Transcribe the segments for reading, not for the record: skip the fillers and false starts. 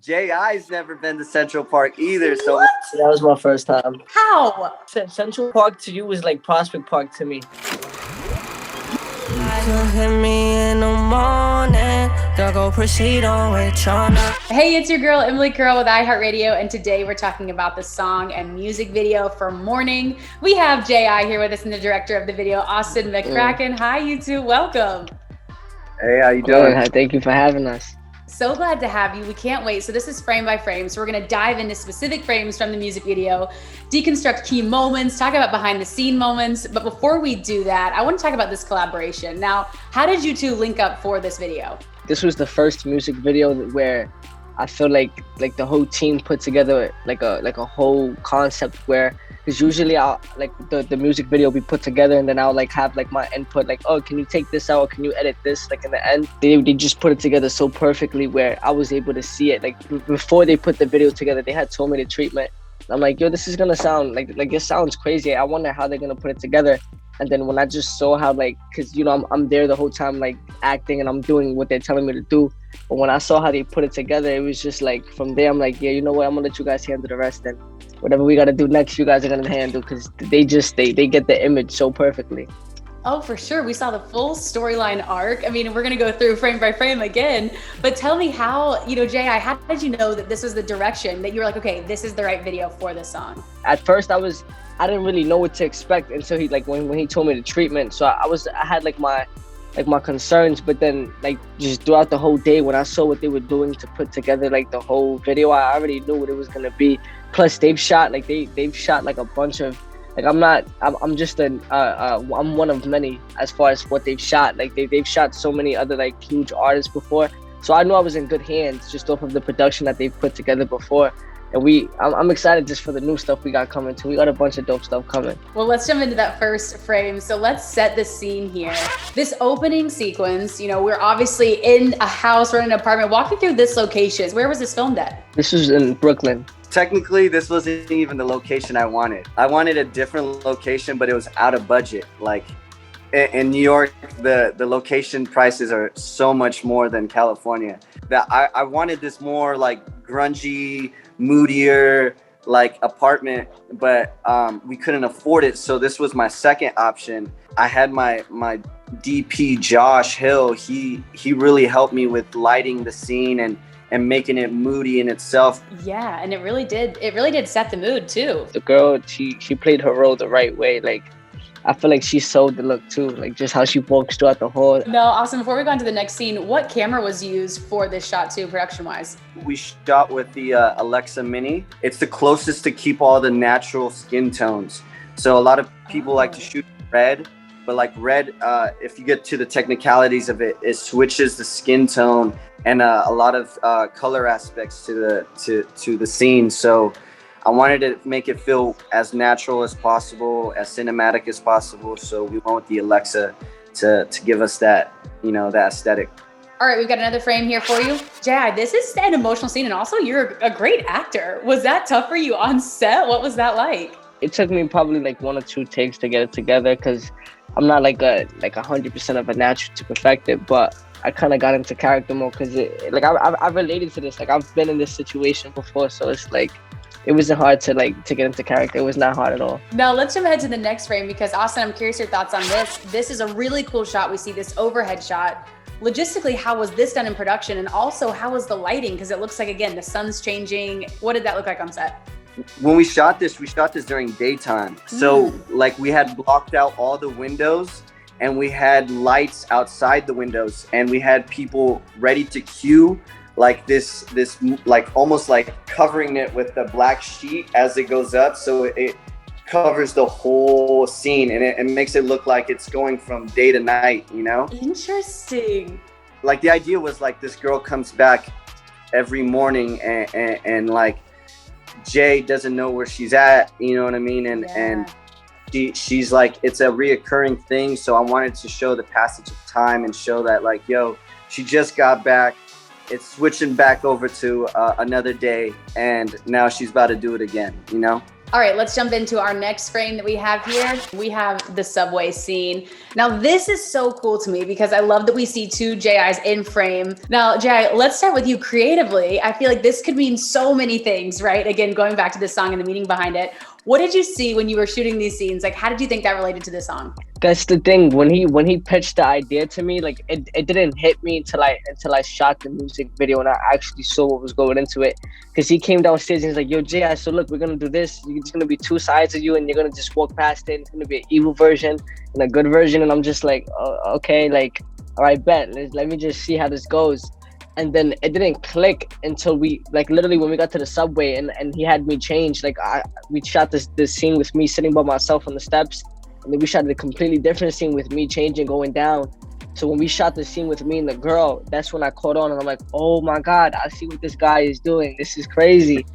J.I.'s never been to Central Park either. So What? That was my first time. How? Central Park to you was like Prospect Park to me. Hey, it's your girl, Emily Curl with iHeartRadio, and today we're talking about the song and music video for Morning. We have J.I. here with us and the director of the video, Austin McCracken. Hi, you two. Welcome. Hey, how you doing? Good. Thank you for having us. So glad to have you. We can't wait. So this is frame by frame. So we're going to dive into specific frames from the music video, deconstruct key moments, talk about behind the scene moments. But before we do that, I want to talk about this collaboration. Now, how did you two link up for this video? This was the first music video where I feel like the whole team put together like a whole concept where, because usually I'll like the music video will be put together and then I'll like have like my input, like, oh, can you take this out or can you edit this, like in the end. They just put it together so perfectly where I was able to see it. Like before they put the video together, they had told me the treatment. I'm like, yo, this is gonna sound like it sounds crazy. I wonder how they're gonna put it together. And then when I just saw how, like, because you know I'm there the whole time like acting and I'm doing what they're telling me to do, but when I saw how they put it together, it was just like, from there I'm like, yeah, you know what, I'm gonna let you guys handle the rest, and whatever we gotta do next, you guys are gonna handle, because they get the image so perfectly. Oh, for sure. We saw the full storyline arc. I mean, we're going to go through frame by frame again, but tell me how, J.I., how did you know that this was the direction that you were like, okay, this is the right video for this song? At first I didn't really know what to expect until he, like, when he told me the treatment. So I had like my concerns, but then like just throughout the whole day when I saw what they were doing to put together like the whole video, I already knew what it was going to be. Plus they've shot like a bunch of, like, I'm one of many as far as what they've shot. Like they've shot so many other like huge artists before, so I knew I was in good hands just off of the production that they've put together before. And I'm excited just for the new stuff we got coming too. We got a bunch of dope stuff coming. Well, let's jump into that first frame. So let's set the scene here. This opening sequence, we're obviously in a house, we're in an apartment. Walk me through this location. Where was this filmed at? This was in Brooklyn. Technically, this wasn't even the location I wanted. I wanted a different location, but it was out of budget. Like in New York, the location prices are so much more than California. That I wanted this more like grungy, moodier like apartment, but we couldn't afford it. So this was my second option. I had my DP Josh Hill. He really helped me with lighting the scene and making it moody in itself. Yeah, and it really did set the mood too. The girl, she played her role the right way. Like, I feel like she sold the look too, like just how she walks throughout the whole. No, awesome. Before we go on to the next scene, what camera was used for this shot too, production-wise? We shot with the Alexa Mini. It's the closest to keep all the natural skin tones. So a lot of people like to shoot red, but like red, if you get to the technicalities of it, it switches the skin tone and a lot of color aspects to the scene. So I wanted to make it feel as natural as possible, as cinematic as possible. So we went with the Alexa to give us that, that aesthetic. All right, we've got another frame here for you. J.I., this is an emotional scene, and also you're a great actor. Was that tough for you on set? What was that like? It took me probably like 1 or 2 takes to get it together, because I'm not like 100% of a natural to perfect it, but I kind of got into character mode because I related to this. Like, I've been in this situation before, so it's like, it wasn't hard to get into character. It was not hard at all. Now let's jump ahead to the next frame, because Austin, I'm curious your thoughts on this. This is a really cool shot. We see this overhead shot. Logistically, how was this done in production? And also, how was the lighting? Because it looks like, again, the sun's changing. What did that look like on set? When we shot this during daytime. So like we had blocked out all the windows and we had lights outside the windows and we had people ready to cue like this like almost like covering it with the black sheet as it goes up. So it covers the whole scene and it makes it look like it's going from day to night, Interesting. Like the idea was like this girl comes back every morning and like Jay doesn't know where she's at, you know what I mean? And she's like, it's a reoccurring thing. So I wanted to show the passage of time and show that like, yo, she just got back. It's switching back over to another day. And now she's about to do it again, All right, let's jump into our next frame that we have here. We have the subway scene. Now, this is so cool to me because I love that we see two J.I.s in frame. Now, J.I., let's start with you creatively. I feel like this could mean so many things, right? Again, going back to this song and the meaning behind it. What did you see when you were shooting these scenes? Like, how did you think that related to the song? That's the thing. When he pitched the idea to me, like it didn't hit me until I shot the music video and I actually saw what was going into it. Because he came downstairs and he's like, "Yo, J.I., so look, we're gonna do this. It's gonna be two sides of you, and you're gonna just walk past it. It's gonna be an evil version and a good version." And I'm just like, oh, "Okay, like, all right, bet. Let me just see how this goes." And then it didn't click until we, like, literally when we got to the subway and he had me change. Like, we shot this scene with me sitting by myself on the steps, and then we shot a completely different scene with me changing, going down. So when we shot the scene with me and the girl, that's when I caught on and I'm like, oh my God, I see what this guy is doing. This is crazy.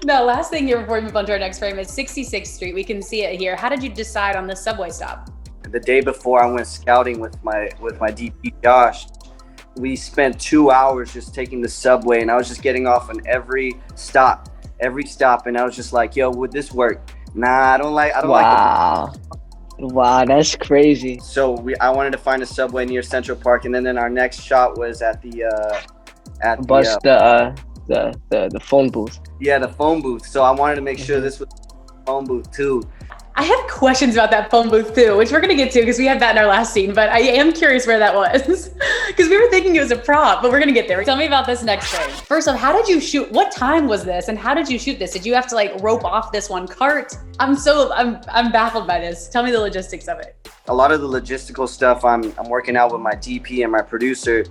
Now, last thing here before we move on to our next frame is 66th Street. We can see it here. How did you decide on this subway stop? The day before I went scouting with my DP Josh, we spent 2 hours just taking the subway, and I was just getting off on every stop, and I was just like, yo, would this work? Nah, I don't like it. Wow, that's crazy. So I wanted to find a subway near Central Park, and then our next shot was at the phone booth. Yeah, the phone booth. So I wanted to make sure this was the phone booth too. I have questions about that phone booth too, which we're gonna get to because we had that in our last scene, but I am curious where that was because we were thinking it was a prop, but we're gonna get there. Tell me about this next frame. First off, how did you shoot? What time was this and how did you shoot this? Did you have to like rope off this one cart? I'm baffled by this. Tell me the logistics of it. A lot of the logistical stuff I'm working out with my DP and my producer,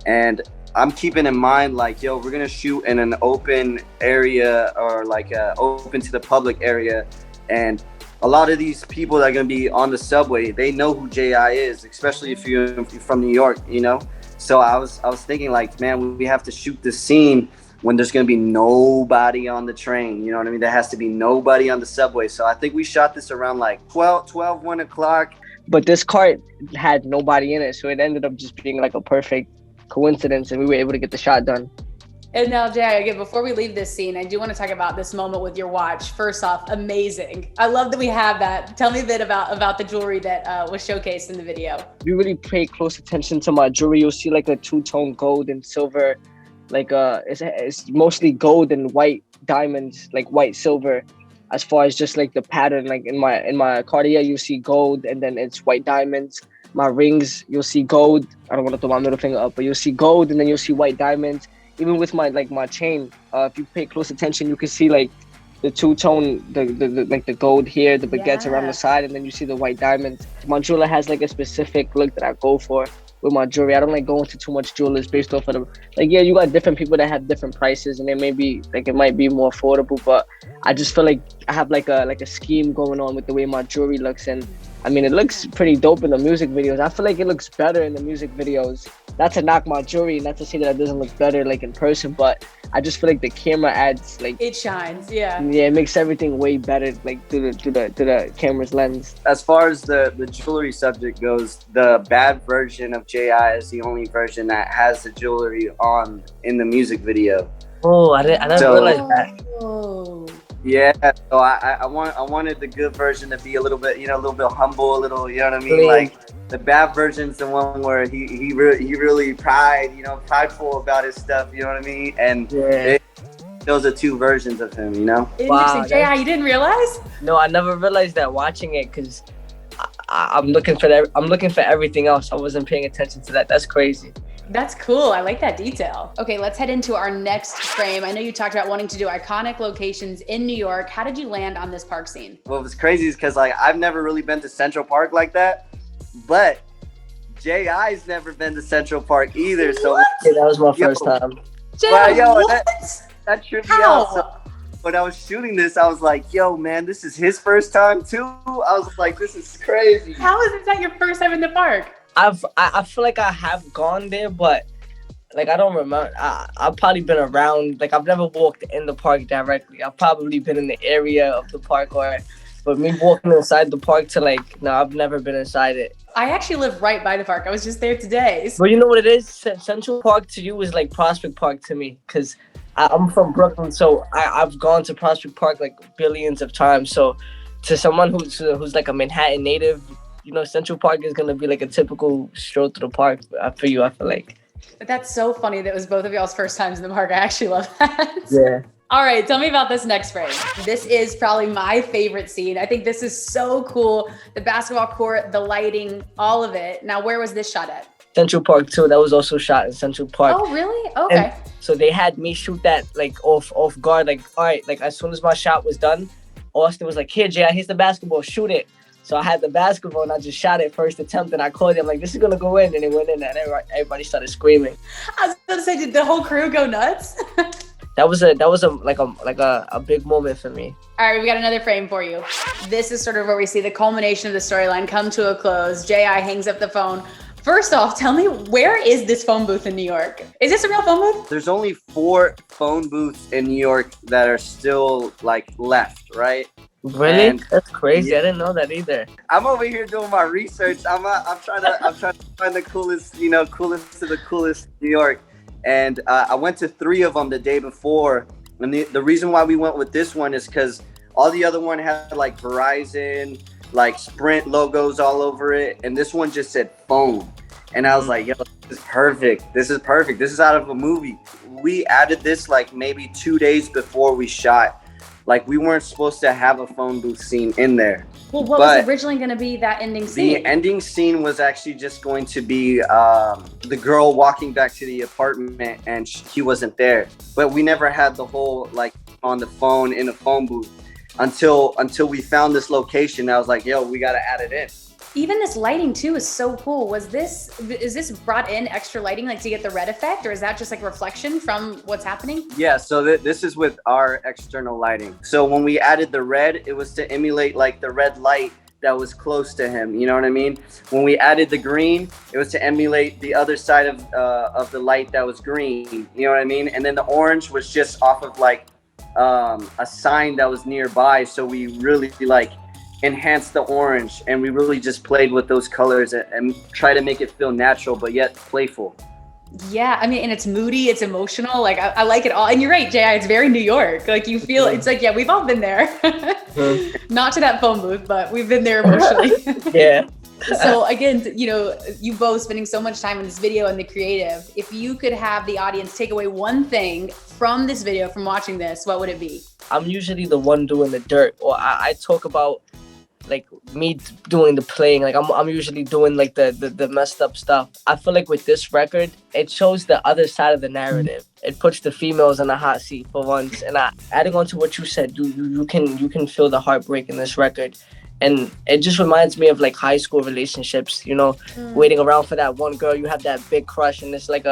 and I'm keeping in mind, like, yo, we're gonna shoot in an open area or like open to the public area, and a lot of these people that are going to be on the subway, they know who J.I. is, especially if you're from New York, you know? So I was thinking, like, man, we have to shoot this scene when there's going to be nobody on the train, you know what I mean? There has to be nobody on the subway. So I think we shot this around like 1 o'clock. But this cart had nobody in it, so it ended up just being like a perfect coincidence, and we were able to get the shot done. And now, Jay, again, before we leave this scene, I do want to talk about this moment with your watch. First off, amazing. I love that we have that. Tell me a bit about the jewelry that was showcased in the video. If you really pay close attention to my jewelry, you'll see like a two-tone gold and silver. Like it's mostly gold and white diamonds, like white silver. As far as just like the pattern, like in my Cartier, you see gold and then it's white diamonds. My rings, you'll see gold. I don't want to throw my middle finger up, but you'll see gold and then you'll see white diamonds. Even with my chain, if you pay close attention, you can see like the two-tone, the gold here, the baguettes around the side, and then you see the white diamonds. My jeweler has like a specific look that I go for with my jewelry. I don't like going to too much jewelers based off of the, like, yeah, you got different people that have different prices and it might be more affordable, but I just feel like I have like a scheme going on with the way my jewelry looks. And I mean, it looks pretty dope in the music videos. I feel like it looks better in the music videos. Not to knock my jewelry, not to say that it doesn't look better like in person, but I just feel like the camera adds like, it shines, yeah. Yeah, it makes everything way better, like through the camera's lens. As far as the jewelry subject goes, the bad version of J.I. is the only version that has the jewelry on in the music video. Oh, I didn't realize that. Oh. Yeah, so I wanted the good version to be a little bit humble, a little, you know what I mean? Like the bad version's the one where he really prideful about his stuff, you know what I mean? And those are two versions of him, you know? Interesting. Wow, J.I., you didn't realize? No, I never realized that watching it because I'm looking for everything else. I wasn't paying attention to that. That's crazy. That's cool. I like that detail. Okay, let's head into our next frame. I know you talked about wanting to do iconic locations in New York. How did you land on this park scene? What was crazy is because like I've never really been to Central Park like that, but J.I.'s never been to Central Park either. So yeah, that was my first time. That tripped me out. So when I was shooting this, I was like, yo, man, this is his first time too. I was like, this is crazy. How is that your first time in the park? I feel like I have gone there, but like I don't remember. I've probably been around. Like I've never walked in the park directly. I've probably been in the area of the park, but me walking inside the park I've never been inside it. I actually live right by the park. I was just there today. But you know what it is? Central Park to you is like Prospect Park to me, because I'm from Brooklyn, so I've gone to Prospect Park like billions of times. So to someone who's like a Manhattan native, Central Park is gonna be like a typical stroll through the park for you. I feel like. That's so funny that it was both of y'all's first times in the park. I actually love that. Yeah. All right, tell me about this next frame. This is probably my favorite scene. I think this is so cool. The basketball court, the lighting, all of it. Now, where was this shot at? Central Park too. That was also shot in Central Park. Oh, really? Okay. And so they had me shoot that like off guard. Like, all right, like as soon as my shot was done, Austin was like, "Here, Jay, here's the basketball. Shoot it." So I had the basketball and I just shot it first attempt, and I called him like, "This is gonna go in," and it went in, and everybody started screaming. I was gonna say, did the whole crew go nuts? That was a big moment for me. All right, we got another frame for you. This is sort of where we see the culmination of the storyline come to a close. J.I. hangs up the phone. First off, tell me, where is this phone booth in New York? Is this a real phone booth? There's only 4 phone booths in New York that are still like left, right? Really? And that's crazy. Yeah. I didn't know that either. I'm over here doing my research. I'm trying to find the coolest, coolest of the coolest New York. And I went to 3 of them the day before. And the reason why we went with this one is because all the other one had like Verizon, like Sprint logos all over it. And this one just said phone. And I was like, yo, this is perfect. This is perfect. This is out of a movie. We added this like maybe 2 days before we shot. Like we weren't supposed to have a phone booth scene in there. Well, what was originally going to be that ending scene? The ending scene was actually just going to be the girl walking back to the apartment and he wasn't there. But we never had the whole like on the phone in a phone booth until we found this location. I was like, yo, we got to add it in. Even this lighting too is so cool. Is this brought in extra lighting like to get the red effect, or is that just like reflection from what's happening? Yeah, so this is with our external lighting. So when we added the red, it was to emulate like the red light that was close to him. You know what I mean? When we added the green, it was to emulate the other side of the light that was green. You know what I mean? And then the orange was just off of like a sign that was nearby. So we really like enhanced the orange, and we really just played with those colors and try to make it feel natural but yet playful. Yeah, I mean, and it's moody, it's emotional. Like I like it all. And you're right, J.I., it's very New York. Like you feel, it's like, yeah, we've all been there. Not to that phone booth, but we've been there emotionally. Yeah. So again, you both spending so much time in this video and the creative. If you could have the audience take away one thing from this video, from watching this, what would it be? I'm usually the one doing the dirt, or I talk about like me doing the playing. Like I'm usually doing like the messed up stuff. I feel like with this record, it shows the other side of the narrative. It puts the females in a hot seat for once. And adding on to what you said, you can feel the heartbreak in this record. And it just reminds me of like high school relationships, waiting around for that one girl. You have that big crush, and it's like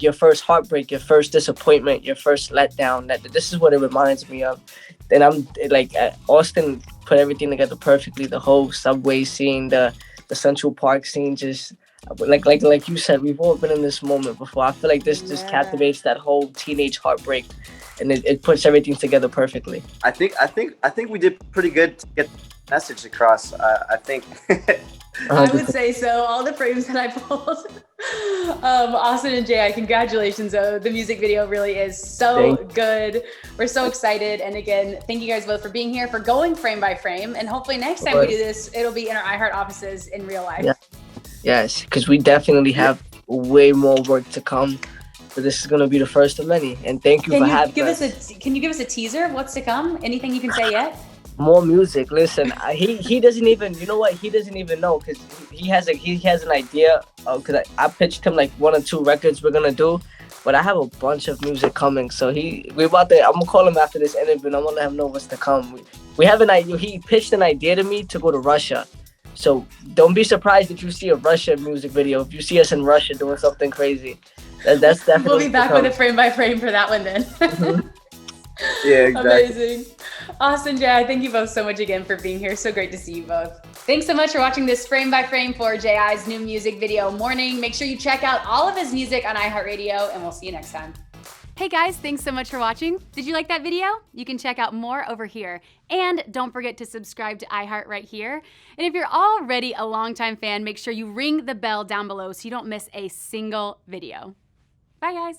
your first heartbreak, your first disappointment, your first letdown. This is what it reminds me of. And I'm like, Austin put everything together perfectly. The whole subway scene, the Central Park scene, just like you said, we've all been in this moment before. I feel like this just captivates that whole teenage heartbreak, and it puts everything together perfectly. I think we did pretty good to get the message across. I think. I would say so. All the frames that I pulled. Austin and J.I., congratulations. The music video really is so good. We're so excited. And again, thank you guys both for being here, for going frame by frame. And hopefully next time we do this, it'll be in our iHeart offices in real life. Yeah. Yes, because we definitely have way more work to come. But this is going to be the first of many. And thank you for having us. Can you give us a teaser of what's to come? Anything you can say yet? More music. Listen, he doesn't even, he doesn't even know, because he has an idea, because I pitched him like 1 or 2 records we're gonna do, but I have a bunch of music coming. So I'm gonna call him after this interview, and I'm gonna let him know what's to come. We have an idea. He pitched an idea to me to go to Russia. So don't be surprised if you see a Russia music video. If you see us in Russia doing something crazy, that's definitely. We'll be back with a frame by frame for that one then. Mm-hmm. Yeah, exactly. Amazing. Austin, J.I., thank you both so much again for being here. So great to see you both. Thanks so much for watching this frame by frame for J.I.'s new music video, Morning. Make sure you check out all of his music on iHeartRadio, and we'll see you next time. Hey guys, thanks so much for watching. Did you like that video? You can check out more over here. And don't forget to subscribe to iHeart right here. And if you're already a longtime fan, make sure you ring the bell down below so you don't miss a single video. Bye guys.